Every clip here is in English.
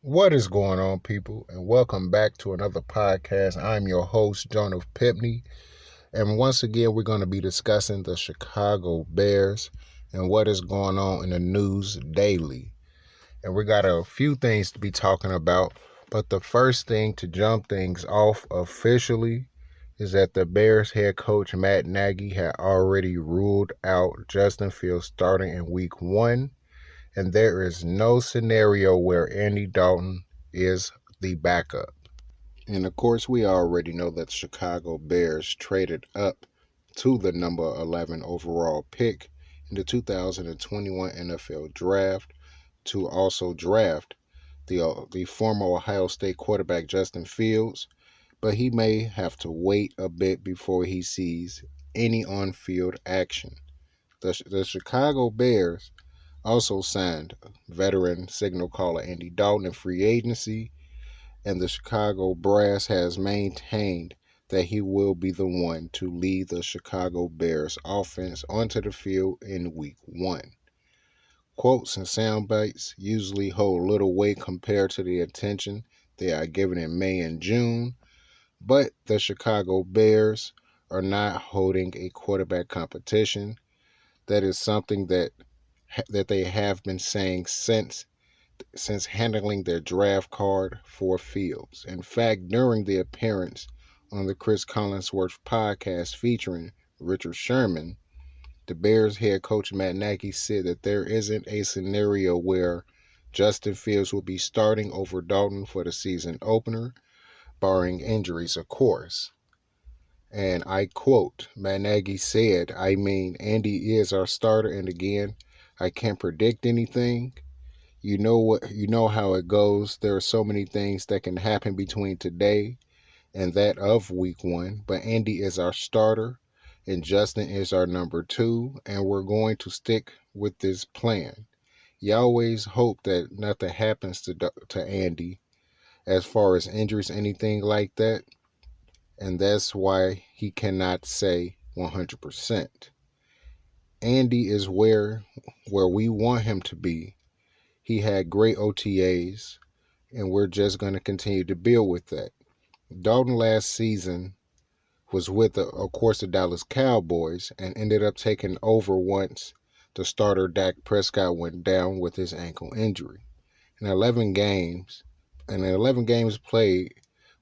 What is going on, people? And welcome back to another podcast. I'm your host, JONETH PIPTNE. And once again, we're going to be discussing the Chicago Bears and what is going on in the news daily. And we got a few things to be talking about. But the first thing to jump things off officially is that the Bears head coach, Matt Nagy, had already ruled out Justin Fields starting in week 1. And there is no scenario where Andy Dalton is the backup. And of course, we already know that the Chicago Bears traded up to the number 11 overall pick in the 2021 NFL Draft to also draft the former Ohio State quarterback Justin Fields, but he may have to wait a bit before he sees any on-field action. The Chicago Bears also signed veteran signal caller Andy Dalton in free agency, and the Chicago Brass has maintained that he will be the one to lead the Chicago Bears offense onto the field in week 1. Quotes and sound bites usually hold little weight compared to the attention they are given in May and June, but the Chicago Bears are not holding a quarterback competition. That is something that they have been saying since handling their draft card for Fields. In fact, during the appearance on the Chris Collinsworth podcast featuring Richard Sherman, the Bears head coach Matt Nagy said that there isn't a scenario where Justin Fields will be starting over Dalton for the season opener, barring injuries, of course. And I quote, Matt Nagy said, Andy is our starter, and again, I can't predict anything. You know how it goes. There are so many things that can happen between today and that of week 1, but Andy is our starter and Justin is our number 2, and we're going to stick with this plan. You always hope that nothing happens to Andy as far as injuries, anything like that, and that's why he cannot say 100%. Andy is where we want him to be. He had great OTAs, and we're just going to continue to build with that. Dalton last season was with, of course, the Dallas Cowboys and ended up taking over once the starter Dak Prescott went down with his ankle injury. In 11 games, played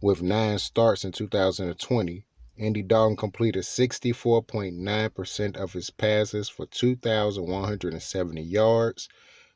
with 9 starts in 2020, Andy Dalton completed 64.9% of his passes for 2,170 yards,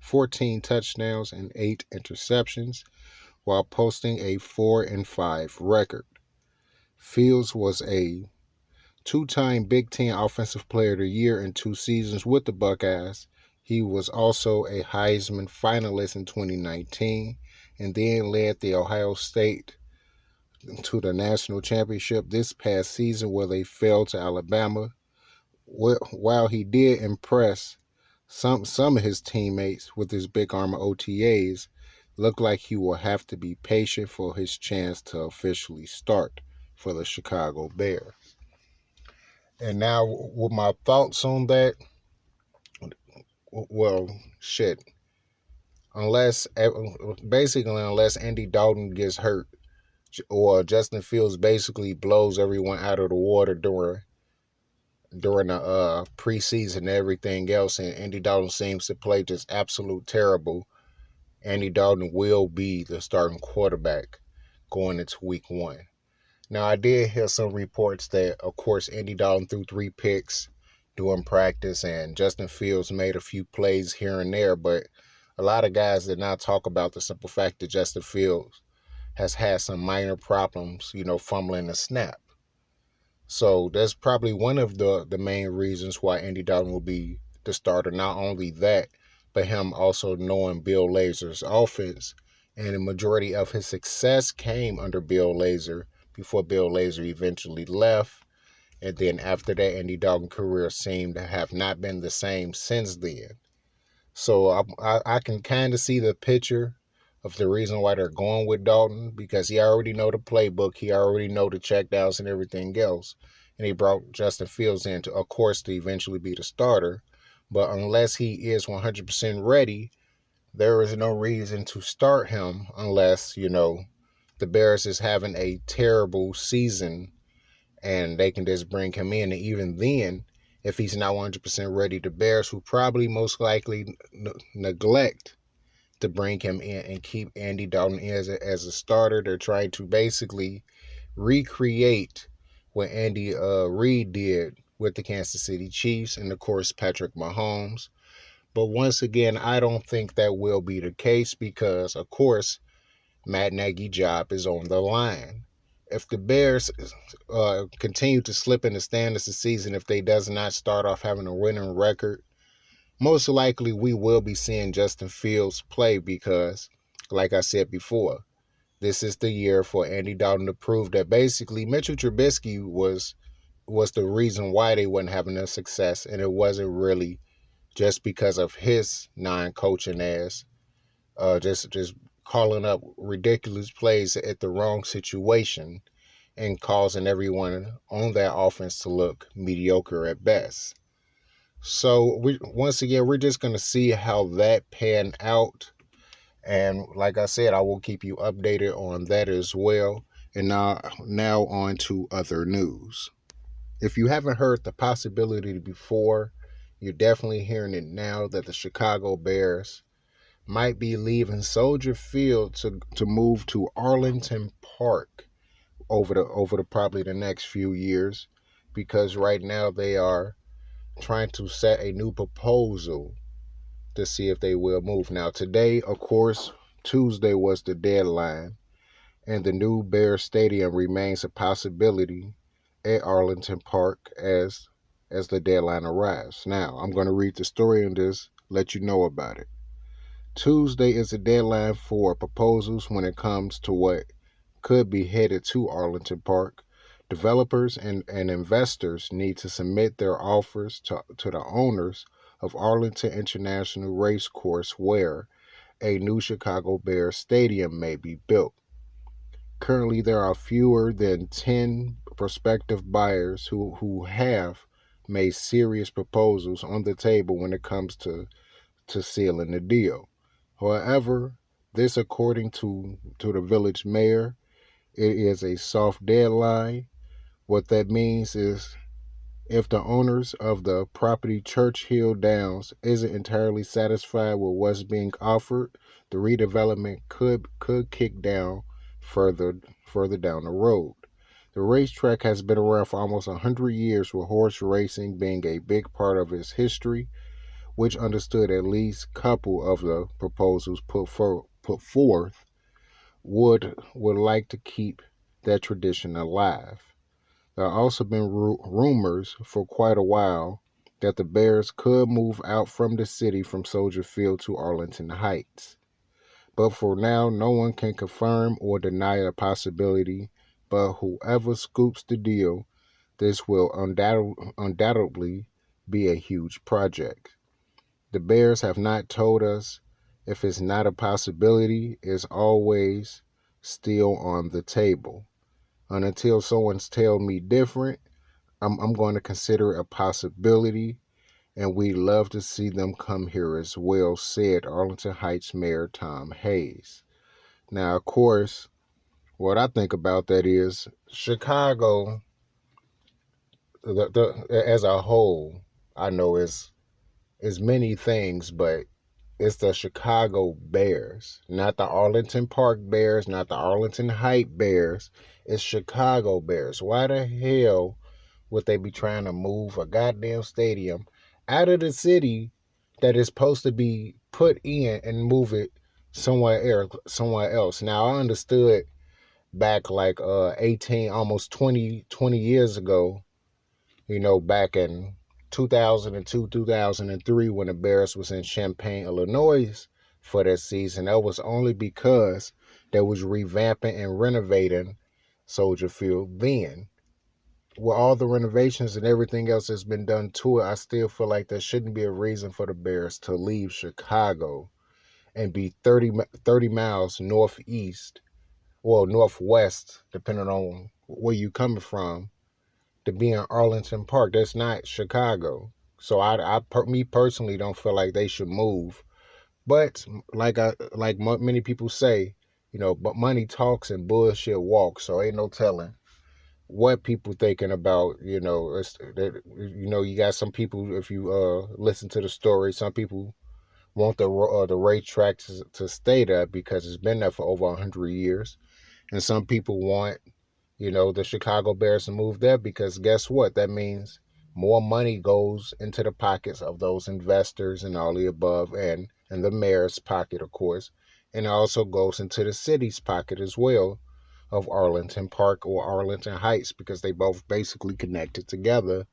14 touchdowns, and 8 interceptions, while posting a 4-5 record. Fields was a 2-time Big Ten Offensive Player of the Year in 2 seasons with the Buckeyes. He was also a Heisman finalist in 2019 and then led the Ohio State to the national championship this past season where they fell to Alabama. While he did impress some of his teammates with his big arm OTAs, looked like he will have to be patient for his chance to officially start for the Chicago Bears. And now, with my thoughts on that, well, shit. Unless Andy Dalton gets hurt or Justin Fields basically blows everyone out of the water during the preseason and everything else, and Andy Dalton seems to play just absolute terrible, Andy Dalton will be the starting quarterback going into week 1. Now, I did hear some reports that, of course, Andy Dalton threw 3 picks during practice, and Justin Fields made a few plays here and there, but a lot of guys did not talk about the simple fact that Justin Fields has had some minor problems, fumbling the snap. So that's probably one of the main reasons why Andy Dalton will be the starter. Not only that, but him also knowing Bill Lazor's offense. And the majority of his success came under Bill Lazor before Bill Lazor eventually left. And then after that, Andy Dalton's career seemed to have not been the same since then. So I can kind of see the picture of the reason why they're going with Dalton, because he already know the playbook, he already know the checkdowns and everything else, and he brought Justin Fields in to, of course, to eventually be the starter. But unless he is 100% ready, there is no reason to start him unless, the Bears is having a terrible season and they can just bring him in. And even then, if he's not 100% ready, the Bears will probably most likely neglect to bring him in and keep Andy Dalton as a starter. They're trying to basically recreate what Andy Reid did with the Kansas City Chiefs and, of course, Patrick Mahomes. But once again, I don't think that will be the case because, of course, Matt Nagy's job is on the line. If the Bears continue to slip in the standings this season, if they does not start off having a winning record, most likely we will be seeing Justin Fields play because, like I said before, this is the year for Andy Dalton to prove that basically Mitchell Trubisky was the reason why they weren't having a success, and it wasn't really just because of his non-coaching ass, just calling up ridiculous plays at the wrong situation and causing everyone on that offense to look mediocre at best. So once again, we're just gonna see how that pan out, and like I said, I will keep you updated on that as well. And now on to other news. If you haven't heard the possibility before, you're definitely hearing it now that the Chicago Bears might be leaving Soldier Field to move to Arlington Park over the probably the next few years, because right now they are trying to set a new proposal to see if they will move. Now today, of course, Tuesday was the deadline, and the new Bears Stadium remains a possibility at Arlington Park as the deadline arrives. Now, I'm going to read the story and just let you know about it. Tuesday is the deadline for proposals when it comes to what could be headed to Arlington Park. Developers and investors need to submit their offers to the owners of Arlington International Racecourse, where a new Chicago Bears stadium may be built. Currently, there are fewer than 10 prospective buyers who have made serious proposals on the table when it comes to sealing the deal. However, this, according to the village mayor, it is a soft deadline. What that means is if the owners of the property Churchill Downs isn't entirely satisfied with what's being offered, the redevelopment could kick down further down the road. The racetrack has been around for almost 100 years, with horse racing being a big part of its history, which understood at least a couple of the proposals put forth would like to keep that tradition alive. There have also been rumors for quite a while that the Bears could move out from the city from Soldier Field to Arlington Heights. But for now, no one can confirm or deny a possibility. But whoever scoops the deal, this will undoubtedly be a huge project. The Bears have not told us if it's not a possibility, it's always still on the table. And until someone's telling me different, I'm going to consider it a possibility, and we'd love to see them come here as well, said Arlington Heights Mayor Tom Hayes. Now, of course, what I think about that is Chicago, as a whole, I know is many things, but it's the Chicago Bears, not the Arlington Park Bears, not the Arlington Heights Bears. It's Chicago Bears. Why the hell would they be trying to move a goddamn stadium out of the city that is supposed to be put in and move it somewhere else? Now, I understood back like 18, almost 20 years ago, back in 2002, 2003, when the Bears was in Champaign, Illinois for that season. That was only because they was revamping and renovating Soldier Field then. With all the renovations and everything else that's been done to it, I still feel like there shouldn't be a reason for the Bears to leave Chicago and be 30 miles northeast, well, northwest, depending on where you coming from, to be in Arlington Park. That's not Chicago. So me personally don't feel like they should move. But many people say, but money talks and bullshit walks. So ain't no telling what people thinking about. You got some people. If you listen to the story, some people want the racetrack to stay there because it's been there for over 100 years, and some people want the Chicago Bears to move there because guess what? That means more money goes into the pockets of those investors and all the above, and the mayor's pocket, of course, and it also goes into the city's pocket as well of Arlington Park or Arlington Heights because they both basically connected together.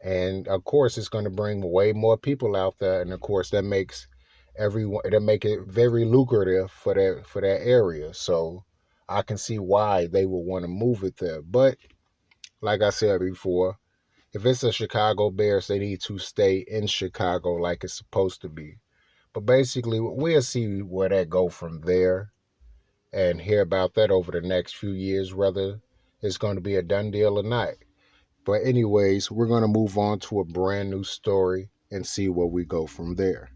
And of course, it's going to bring way more people out there, and of course, that make it very lucrative for that area. So I can see why they would want to move it there. But like I said before, if it's a Chicago Bears, they need to stay in Chicago like it's supposed to be. But basically, we'll see where that go from there and hear about that over the next few years, whether it's going to be a done deal or not. But anyways, we're going to move on to a brand new story and see where we go from there.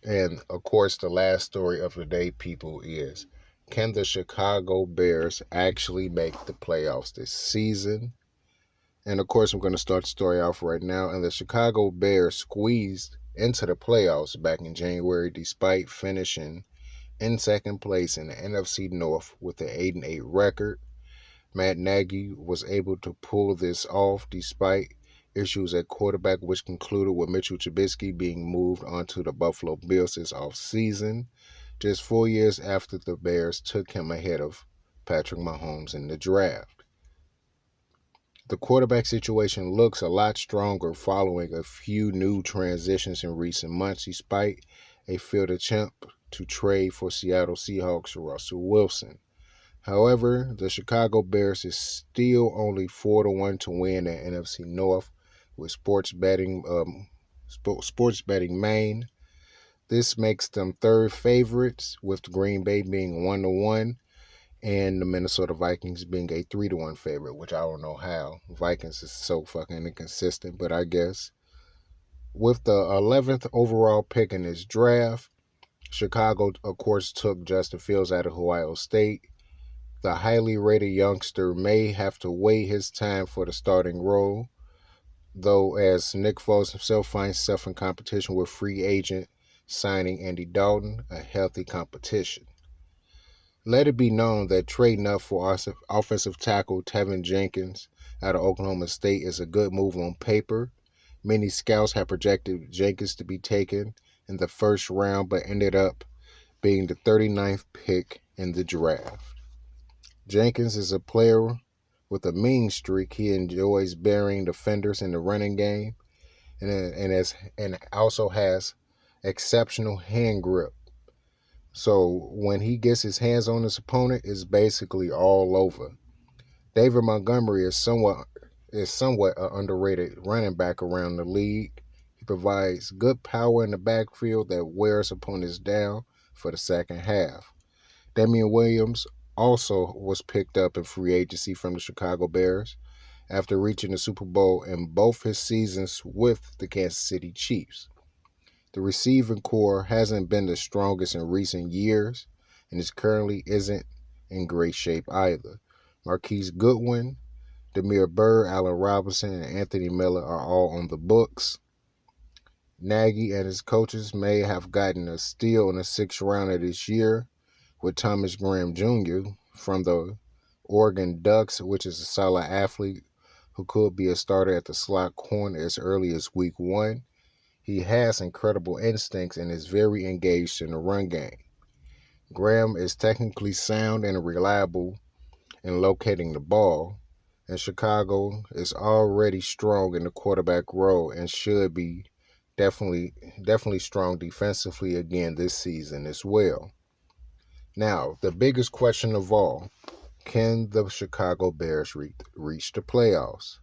And of course, the last story of the day, people, is can the Chicago Bears actually make the playoffs this season? And of course, I'm going to start the story off right now. And the Chicago Bears squeezed into the playoffs back in January despite finishing in second place in the NFC North with an 8-8 record. Matt Nagy was able to pull this off despite issues at quarterback, which concluded with Mitchell Trubisky being moved onto the Buffalo Bills this offseason, just 4 years after the Bears took him ahead of Patrick Mahomes in the draft. The quarterback situation looks a lot stronger following a few new transitions in recent months, despite a failed attempt to trade for Seattle Seahawks Russell Wilson. However, the Chicago Bears is still only 4-1 to win the NFC North with Sports Betting Maine. This makes them third favorites, with Green Bay being 1-1 and the Minnesota Vikings being a 3-1 favorite, which I don't know how. Vikings is so fucking inconsistent, but I guess. With the 11th overall pick in this draft, Chicago, of course, took Justin Fields out of Ohio State. The highly rated youngster may have to wait his time for the starting role, though, as Nick Foles himself finds himself in competition with free agent signing Andy Dalton, a healthy competition. Let it be known that trading up for offensive tackle Tevin Jenkins out of Oklahoma State is a good move on paper. Many scouts have projected Jenkins to be taken in the first round, but ended up being the 39th pick in the draft. Jenkins is a player with a mean streak. He enjoys burying defenders in the running game and also has exceptional hand grip. So when he gets his hands on his opponent, it's basically all over. David Montgomery is somewhat an underrated running back around the league. He provides good power in the backfield that wears opponents down for the second half. Damian Williams also was picked up in free agency from the Chicago Bears after reaching the Super Bowl in both his seasons with the Kansas City Chiefs. The receiving core hasn't been the strongest in recent years and is currently isn't in great shape either. Marquise Goodwin, Damiere Byrd, Allen Robinson, and Anthony Miller are all on the books. Nagy and his coaches may have gotten a steal in the sixth round of this year with Thomas Graham Jr. from the Oregon Ducks, which is a solid athlete who could be a starter at the slot corner as early as week 1. He has incredible instincts and is very engaged in the run game. Graham is technically sound and reliable in locating the ball, and Chicago is already strong in the quarterback role and should be definitely strong defensively again this season as well. Now, the biggest question of all, can the Chicago Bears reach the playoffs?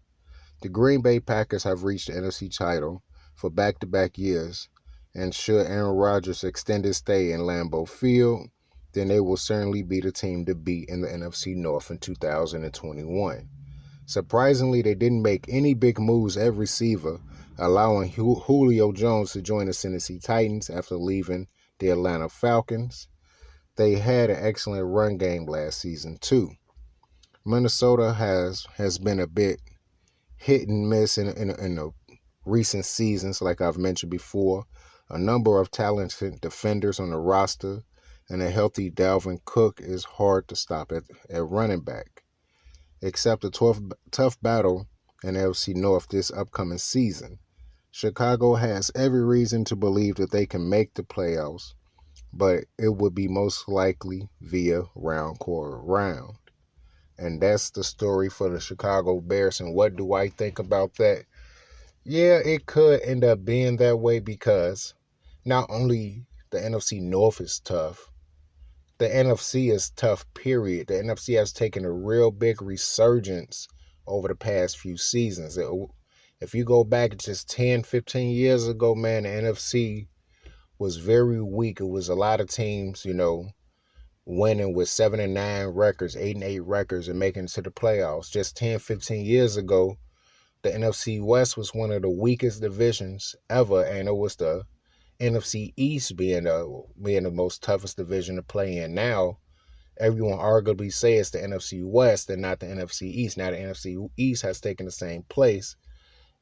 The Green Bay Packers have reached the NFC title for back-to-back years, and should Aaron Rodgers extend his stay in Lambeau Field, then they will certainly be the team to beat in the NFC North in 2021. Surprisingly, they didn't make any big moves at receiver, allowing Julio Jones to join the Tennessee Titans after leaving the Atlanta Falcons. They had an excellent run game last season too. Minnesota has been a bit hit and miss in the recent seasons, like I've mentioned before. A number of talented defenders on the roster, and a healthy Dalvin Cook is hard to stop at running back. Except a tough battle in NFC North this upcoming season. Chicago has every reason to believe that they can make the playoffs, but it would be most likely via round quarter round. And that's the story for the Chicago Bears. And what do I think about that? Yeah, it could end up being that way because not only the NFC North is tough, the NFC is tough, period. The NFC has taken a real big resurgence over the past few seasons. If you go back just 10, 15 years ago, man, the NFC was very weak. It was a lot of teams, winning with 7-9 records, 8-8 records, and making it to the playoffs. Just 10, 15 years ago, the NFC West was one of the weakest divisions ever, and it was the NFC East being the most toughest division to play in. Now, everyone arguably says it's the NFC West and not the NFC East. Now, the NFC East has taken the same place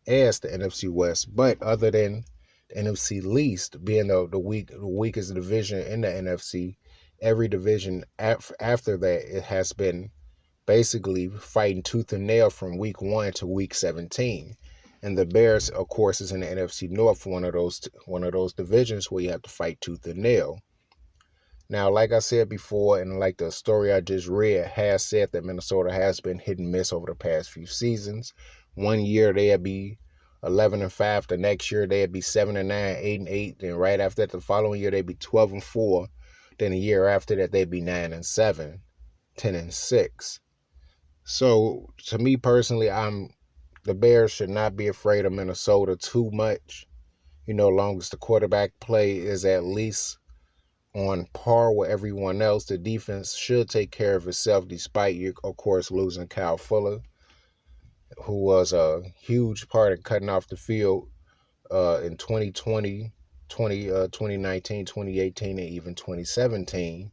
as the NFC West, but other than the NFC least being the weakest division in the NFC, every division after that it has been basically fighting tooth and nail from week 1 to week 17. And the Bears, of course, is in the NFC North, one of those divisions where you have to fight tooth and nail. Now, like I said before, and like the story I just read has said that Minnesota has been hit and miss over the past few seasons. One year they'd be 11-5. The next year they'd be 7-9, 8-8. Then right after that, the following year they'd be 12-4. Then a year after that they'd be 9-7, 10-6. So to me personally, the Bears should not be afraid of Minnesota too much. Long as the quarterback play is at least on par with everyone else, the defense should take care of itself, despite you, of course, losing Kyle Fuller, who was a huge part of cutting off the field in 2020, 2019, 2018, and even 2017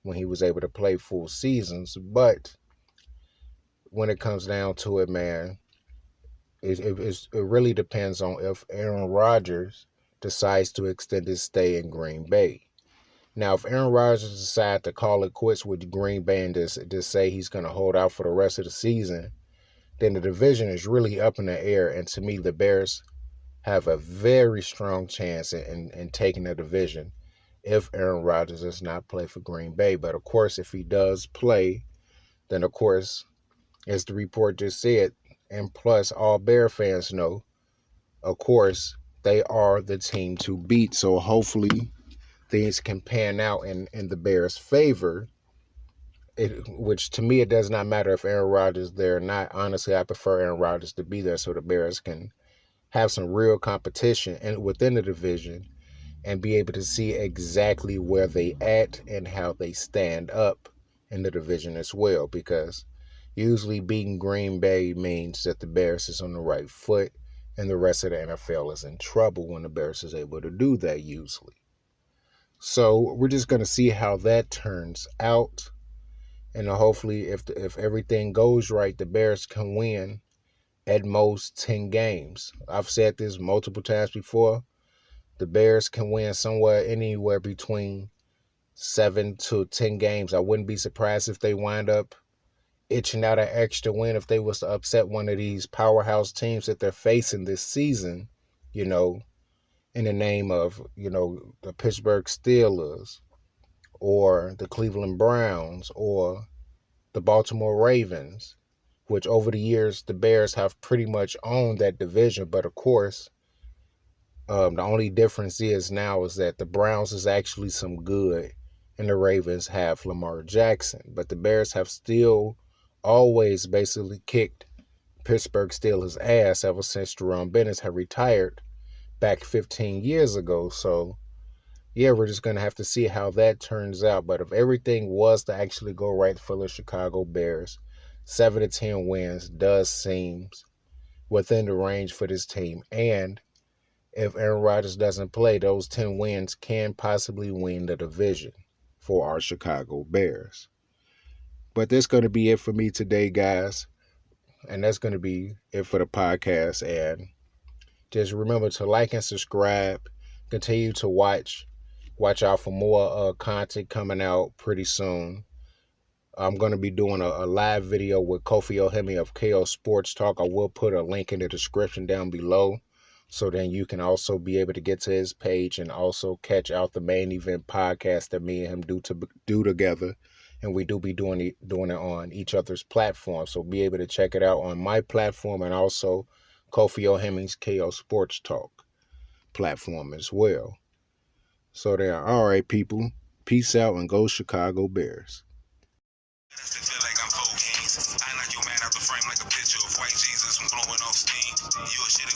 when he was able to play full seasons. But when it comes down to it, man, it really depends on if Aaron Rodgers decides to extend his stay in Green Bay. Now, if Aaron Rodgers decides to call it quits with Green Bay and just say he's going to hold out for the rest of the season, then the division is really up in the air. And to me, the Bears have a very strong chance in taking the division if Aaron Rodgers does not play for Green Bay. But, of course, if he does play, then, of course, as the report just said, and plus all Bear fans know, of course, they are the team to beat. So hopefully things can pan out in the Bears' favor, which to me, it does not matter if Aaron Rodgers is there or not. Honestly, I prefer Aaron Rodgers to be there so the Bears can have some real competition and within the division and be able to see exactly where they at and how they stand up in the division as well, because usually beating Green Bay means that the Bears is on the right foot and the rest of the NFL is in trouble when the Bears is able to do that usually. So we're just going to see how that turns out. And hopefully, if everything goes right, the Bears can win at most 10 games. I've said this multiple times before. The Bears can win anywhere between 7 to 10 games. I wouldn't be surprised if they wind up itching out an extra win if they was to upset one of these powerhouse teams that they're facing this season, in the name of, the Pittsburgh Steelers or the Cleveland Browns or the Baltimore Ravens, which over the years the Bears have pretty much owned that division. But of course, the only difference is that the Browns is actually some good and the Ravens have Lamar Jackson. But the Bears have still always basically kicked Pittsburgh Steelers' ass ever since Jerome Bettis had retired back 15 years ago. So, yeah, we're just going to have to see how that turns out. But if everything was to actually go right for the Chicago Bears, 7 to 10 wins does seem within the range for this team. And if Aaron Rodgers doesn't play, those 10 wins can possibly win the division for our Chicago Bears. But that's going to be it for me today, guys. And that's going to be it for the podcast. And just remember to like and subscribe. Continue to watch. Watch out for more content coming out pretty soon. I'm going to be doing a live video with Kofi Ohemi of KO Sports Talk. I will put a link in the description down below, so then you can also be able to get to his page and also catch out the main event podcast that me and him do together. And we do be doing it on each other's platform. So be able to check it out on my platform and also Kofi Ohemi's KO Sports Talk platform as well. So there, all right, people. Peace out and go Chicago Bears.